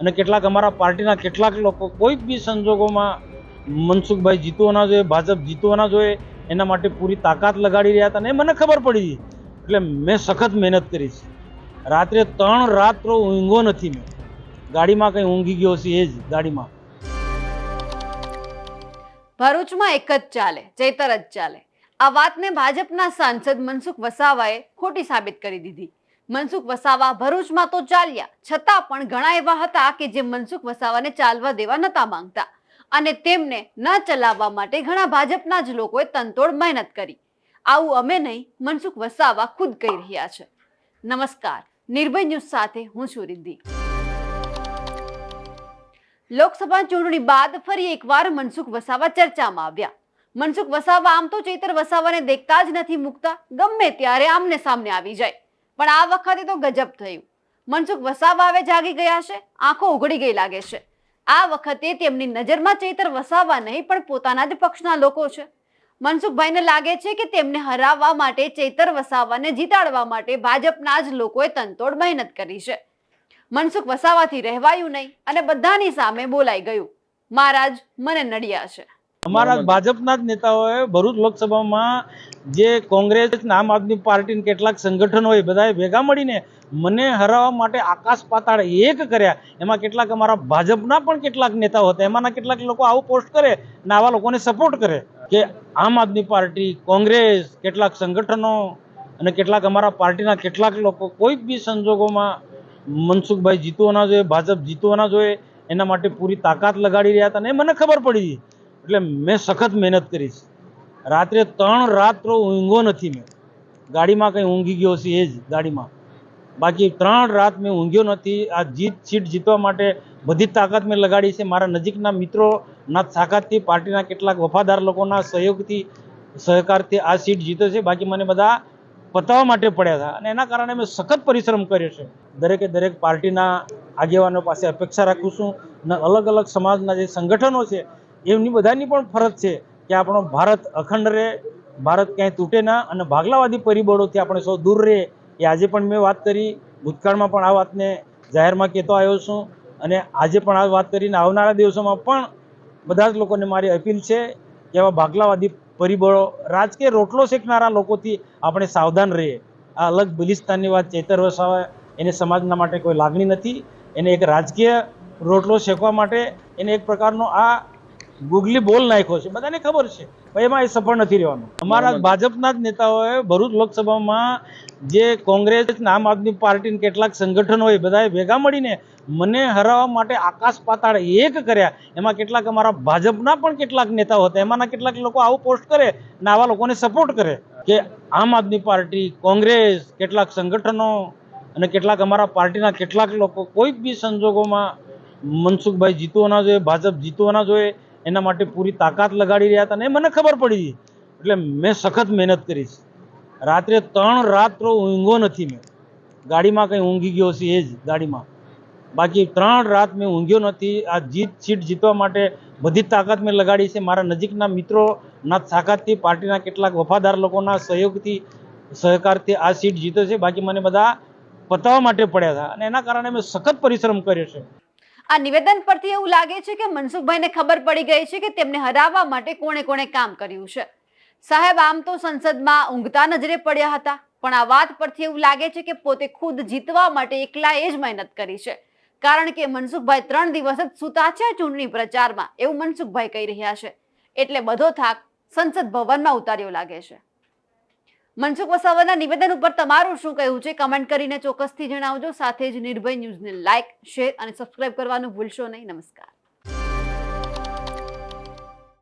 અને કેટલાક અમારા પાર્ટીના કેટલાક લોકો કોઈ બી સંજોગોમાં મનસુખભાઈ જીતવાના જોઈએ, ભાજપ જીતવાના જોઈએ, એના માટે પૂરી તાકાત લગાડી રહ્યા હતા. અને મને ખબર પડી એટલે મેં સખત મહેનત કરી છે. રાત્રે 3 રાત્રો ઊંઘો નથી. મેં ગાડીમાં કંઈ ઊંઘી ગયો છે એ જ ગાડીમાં. ભરૂચમાં એક જ ચાલે, ચૈતર જ ચાલે. આ વાતને ભાજપના સાંસદ મનસુખ વસાવાએ ખોટી સાબિત કરી દીધી. મનસુખ વસાવા ભરૂચમાં તો ચાલ્યા, છતાં પણ ઘણા એવા હતા કે જે મનસુખ વસાવાને ચાલવા દેવા નતા માંગતા અને તેમને ન ચલાવવા માટે ઘણા ભાજપના જ લોકોએ તનતોડ મહેનત કરી. આવું અમે નહીં, મનસુખ વસાવા ખુદ કહી રહ્યા છે. નમસ્કાર, નિર્ભય ન્યૂઝ સાથે હું છું રિદ્ધિ. લોકસભા ચૂંટણી બાદ ફરી એકવાર મનસુખ વસાવા ચર્ચામાં આવ્યા. મનસુખ વસાવા આમ તો ચૈતર વસાવાને દેખતા જ નથી મૂકતા, ગમે ત્યારે આમને સામને આવી જાય. પણ આ વખતે તો ગજબ થયું. મનસુખ વસાવા હવે જાગી ગયા છે, આંખો ઉઘડી ગઈ લાગે છે. આ વખતે તેમની નજરમાં ચૈતર વસાવા નહીં પણ પોતાના જ પક્ષના લોકો છે. મનસુખભાઈને લાગે છે કે તેમને હરાવવા માટે, ચૈતર વસાવાને જીતાડવા માટે ભાજપના જ લોકોએ તનતોડ મહેનત કરી છે. મનસુખ વસાવાથી રહેવાયું નહીં અને બધાની સામે બોલાઈ ગયું. મહારાજ મને નડ્યા છે. અમારા ભાજપના જ નેતાઓએ ભરૂચ લોકસભામાં જે કોંગ્રેસ, આમ આદમી પાર્ટી કેટલાક સંગઠનોએ બધાએ ભેગા મળીને મને હરાવવા માટે આકાશ પાતાળ એક કર્યા. એમાં કેટલાક અમારા ભાજપના પણ કેટલાક નેતાઓ હતા. એમાંના કેટલાક લોકો આવું પોસ્ટ કરે અને આવા લોકોને સપોર્ટ કરે કે આમ આદમી પાર્ટી, કોંગ્રેસ, કેટલાક સંગઠનો અને કેટલાક અમારા પાર્ટીના કેટલાક લોકો કોઈ બી સંજોગોમાં મનસુખભાઈ જીતવાના જોઈએ, ભાજપ જીતવાના જોઈએ, એના માટે પૂરી તાકાત લગાડી રહ્યા હતા. અને મને ખબર પડી એટલે મેં સખત મહેનત કરી છે. રાત્રે 3 રાત્રો ઊંઘો નથી. મેં ગાડીમાં કંઈ ઊંઘી ગયો છે એ જ ગાડીમાં. બાકી 3 રાત મેં ઊંઘ્યો નથી. આ સીટ જીતવા માટે બધી તાકાત મેં લગાડી છે. મારા નજીકના મિત્રોના તાકાતથી, પાર્ટીના કેટલાક વફાદાર લોકોના સહયોગથી, સહકારથી આ સીટ જીતે છે. બાકી મને બધા પતાવવા માટે પડ્યા હતા અને એના કારણે મેં સખત પરિશ્રમ કર્યો છે. દરેકે દરેક પાર્ટીના આગેવાનો પાસે અપેક્ષા રાખું છું અને અલગ અલગ સમાજના જે સંગઠનો છે એમની બધાની પણ ફરજ છે કે આપણો ભારત અખંડ રહે, ભારત ક્યાંય તૂટે ના અને ભાગલાવાદી પરિબળોથી આપણે સૌ દૂર રહે. એ આજે પણ મેં વાત કરી, ભૂતકાળમાં પણ આ વાતને જાહેરમાં કહેતો આવ્યો છું અને આજે પણ આ વાત કરીને આવનારા દિવસોમાં પણ બધા જ લોકોને મારી અપીલ છે કે આવા ભાગલાવાદી પરિબળો, રાજકીય રોટલો શેકનારા લોકોથી આપણે સાવધાન રહીએ. આ અલગ બલિસ્તાનની વાત ચૈતર વસાવા, એને સમાજના માટે કોઈ લાગણી નથી. એને એક રાજકીય રોટલો શેકવા માટે એને એક પ્રકારનો આ ગુગલી બોલ નાખ્યો છે. બધાને ખબર છે, પણ એમાં એ સફળ નથી રહેવાનું. અમારા ભાજપના જ નેતાઓએ ભરૂચ લોકસભામાં જે કોંગ્રેસ, આમ આદમી પાર્ટી કેટલાક સંગઠનોએ બધાએ ભેગા મળીને મને હરાવવા માટે આકાશ પાતાળ એક કર્યા. એમાં કેટલાક અમારા ભાજપના પણ કેટલાક નેતાઓ હતા. એમાંના કેટલાક લોકો આવું પોસ્ટ કરે અને આવા લોકોને સપોર્ટ કરે કે આમ આદમી પાર્ટી, કોંગ્રેસ, કેટલાક સંગઠનો અને કેટલાક અમારા પાર્ટીના કેટલાક લોકો કોઈ બી સંજોગોમાં મનસુખભાઈ જીતવાના જોઈએ, ભાજપ જીતવાના જોઈએ, એના માટે પૂરી તાકાત લગાડી રહ્યા હતા. અને મને ખબર પડી એટલે મેં સખત મહેનત કરી છે. રાત્રે 3 રાત્રો ઊંઘો નથી. મેં ગાડીમાં કંઈ ઊંઘી ગયો છે એ જ ગાડીમાં. બાકી 3 રાત મેં ઊંઘ્યો નથી. આ સીટ જીતવા માટે બધી તાકાત મેં લગાડી છે. મારા નજીકના મિત્રોના તાકાતથી, પાર્ટીના કેટલાક વફાદાર લોકોના સહયોગથી, સહકારથી આ સીટ જીતે છે. બાકી મને બધા પતાવવા માટે પડ્યા હતા અને એના કારણે મેં સખત પરિશ્રમ કર્યો છે. આ નિવેદન પરથી એવું લાગે છે કે મનસુખભાઈને ખબર પડી ગઈ છે કે તેમને હરાવવા માટે કોણે કોણે કામ કર્યું છે. સાહેબ આમ તો સંસદમાં ઊંઘતા નજરે પડ્યા હતા, પણ આ વાત પરથી એવું લાગે છે કે પોતે ખુદ જીતવા માટે એકલાએ જ મહેનત કરી છે. કારણ કે મનસુખભાઈ 3 દિવસ જ સૂતા છે ચૂંટણી પ્રચારમાં, એવું મનસુખભાઈ કહી રહ્યા છે. એટલે બધો થાક સંસદ ભવનમાં ઉતાર્યો લાગે છે. મનસુખ વસાવાના નિવેદન ઉપર તમારું શું કહેવું છે કમેન્ટ કરીને ચોક્કસથી જણાવજો. સાથે જ નિર્ભય ન્યૂઝને લાઇક, શેર અને સબસ્ક્રાઇબ કરવાનું ભૂલશો નહીં. નમસ્કાર.